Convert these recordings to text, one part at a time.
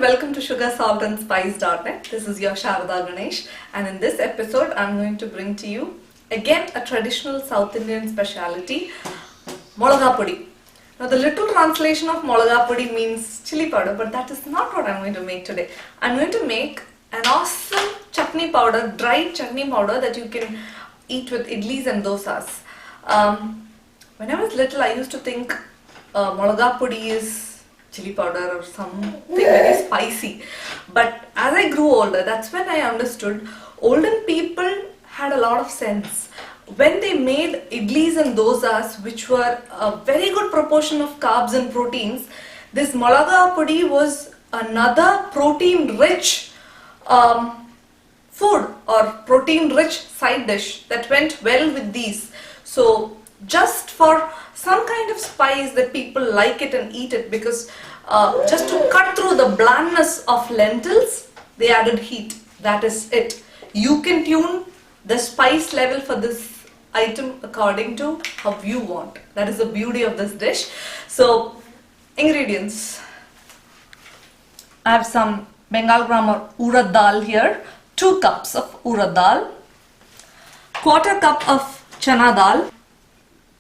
welcome to SugarSaltnSpice.net. This is your Sarada Ganesh, and in this episode I'm going to bring to you again a traditional South Indian speciality, Molagapodi. Now the literal translation of Molagapodi means chili powder, but that is not what I'm going to make today. I'm going to make an awesome chutney powder, dried chutney powder that you can eat with idlis and dosas. When I was little, I used to think Molagapodi is chili powder or something very spicy, but as I grew older, that's when I understood olden people had a lot of sense. When they made idlis and dosas, which were a very good proportion of carbs and proteins, this Molagapodi was another protein rich food or protein rich side dish that went well with these. So just for some kind of spice that people like it and eat it, because just to cut through the blandness of lentils, they added heat. That is it. You can tune the spice level for this item according to how you want. That is the beauty of this dish. So ingredients. I have some Bengal gram or urad dal here, 2 cups of urad dal, quarter cup of chana dal,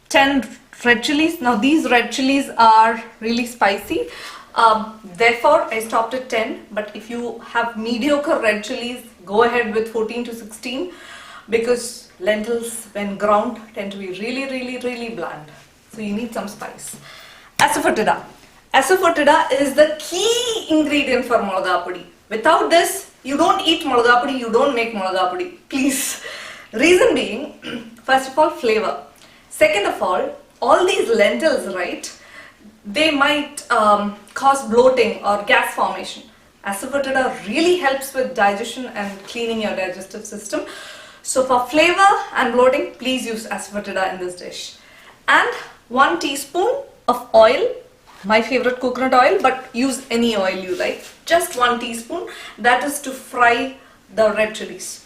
10 red chilies. Now these red chilies are really spicy, therefore I stopped at 10, but if you have mediocre red chilies, go ahead with 14 to 16, because lentils when ground tend to be really bland, so you need some spice. Asafoetida. Asafoetida is the key ingredient for Molagapodi. Without this, you don't eat Molagapodi, you don't make Molagapodi, please. Reason being, first of all, flavor. Second of all these lentils, right, they might cause bloating or gas formation. Asafoetida really helps with digestion and cleaning your digestive system. So for flavor and bloating, please use asafoetida in this dish. And 1 teaspoon of oil, my favorite coconut oil, but use any oil you like. Just 1 teaspoon, that is to fry the red chilies.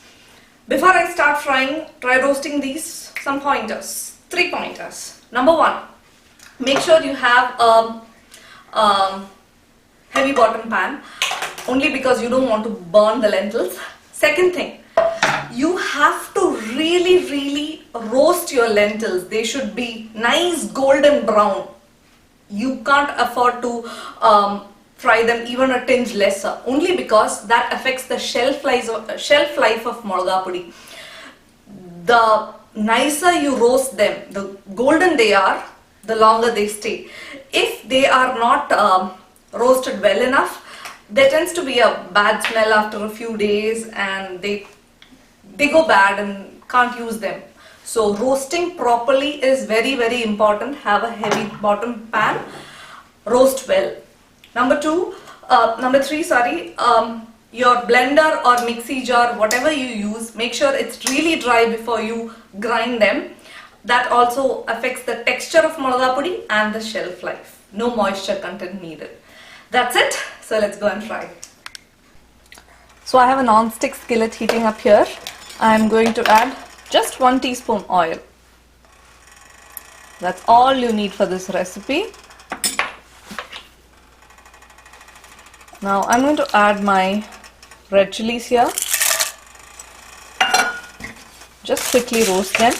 Before I start frying, try roasting these, some pointers. 3 pointers. Number 1, make sure you have a heavy bottom pan, only because you don't want to burn the lentils. Second thing, you have to really roast your lentils. They should be nice golden brown. You can't afford to fry them even a tinge lesser, only because that affects the shelf life of Molagapodi. The nicer you roast them, the golden they are, the longer they stay. If they are not roasted well enough, there tends to be a bad smell after a few days, and they go bad and can't use them. So roasting properly is very important. Have a heavy bottom pan, roast well. Number 3, sorry, your blender or mixie jar, whatever you use, make sure it's really dry before you grind them. That also affects the texture of Molagapodi and the shelf life. No moisture content needed. That's it. So let's go and fry. So I have a non-stick skillet heating up here. I'm going to add just 1 teaspoon oil. That's all you need for this recipe. Now I'm going to add my red chilies here. Just quickly roast them.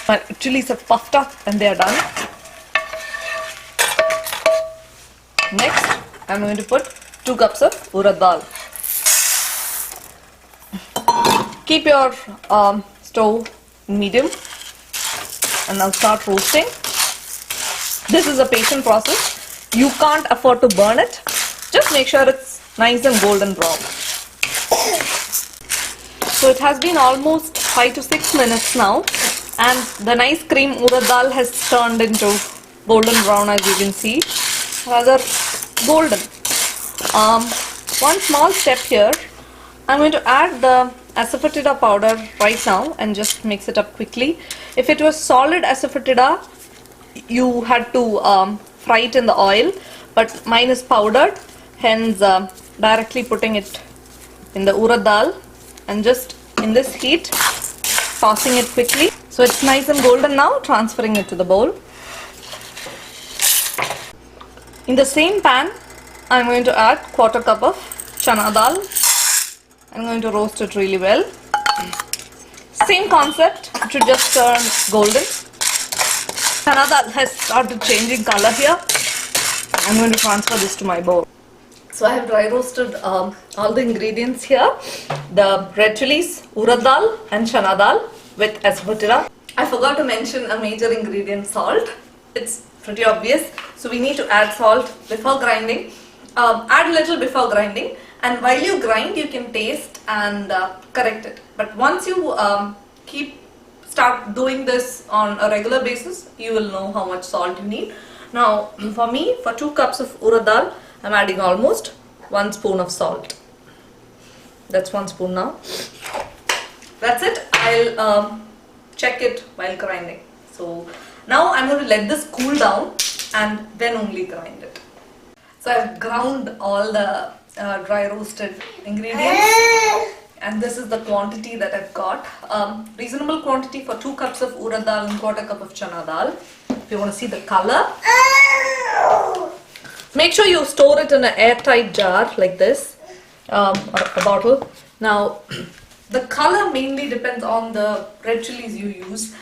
My chilies are puffed up and they are done. Next, I'm going to put 2 cups of urad dal. Keep your stove medium and now start roasting. This is a patient process. You can't afford to burn it. Just make sure it's nice and golden brown. So it has been almost 5 to 6 minutes now, and the nice cream urad dal has turned into golden brown, as you can see, rather golden. One small step here, I'm going to add the asafoetida powder right now and just mix it up quickly. If it was solid asafoetida, you had to fry it in the oil, but mine is powdered, hence directly putting it in the urad dal and just in this heat tossing it quickly. So it's nice and golden now, transferring it to the bowl. In the same pan, I'm going to add quarter cup of chana dal. I'm going to roast it really well. Same concept, it should just turn golden. Chana dal has started changing color here. I'm going to transfer this to my bowl. So I have dry roasted all the ingredients here. The red chilies, urad dal and chana dal with asafoetida. I forgot to mention a major ingredient, salt. It's pretty obvious. So we need to add salt before grinding. Add a little before grinding, and while you grind you can taste and correct it. But once you start doing this on a regular basis, you will know how much salt you need. Now for me, for 2 cups of urad dal, I'm adding almost 1 spoon of salt. That's 1 spoon now. That's it. I'll check it while grinding. So now I'm going to let this cool down and then only grind it. So I've ground all the dry roasted ingredients, and this is the quantity that I've got. Reasonable quantity for 2 cups of urad dal and quarter cup of chana dal. If you want to see the color, make sure you store it in an airtight jar like this, or a bottle. Now the color mainly depends on the red chilies you use.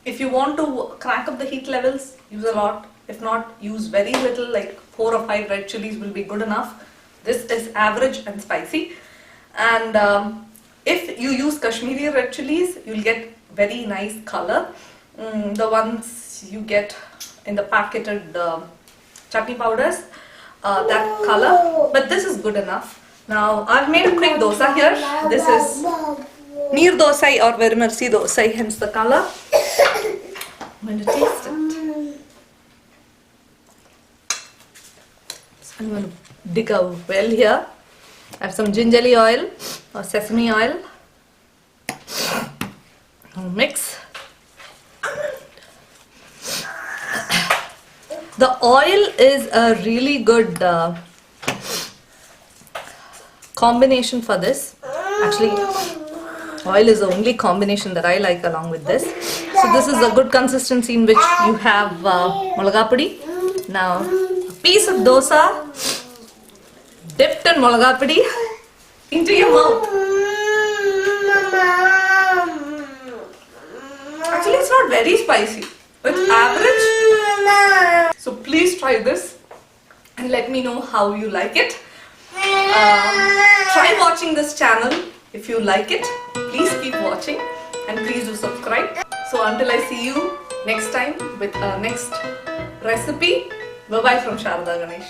If you want to crank up the heat levels, use a lot. If not, use very little, like 4 or 5 red chilies will be good enough. This is average and spicy. And if you use Kashmiri red chilies, you'll get very nice color. The ones you get in the packeted chutney powders, that color. But this is good enough. Now I've made a quick dosa here. This is neer dosai or verimercy dosai, hence the color. I'm going to taste it. I'm going to dig a well here. I have some gingelly oil or sesame oil. I'll mix. The oil is a really good combination for this. Actually, oil is the only combination that I like along with this. So this is a good consistency in which you have Molagapodi. Now, a piece of dosa dipped in Molagapodi into your mouth. Actually, it's not very spicy. It's average. So please try this and let me know how you like it. Try watching this channel if you like it. Please keep watching and please do subscribe. So until I see you next time with our next recipe, bye bye from Sarada Ganesh.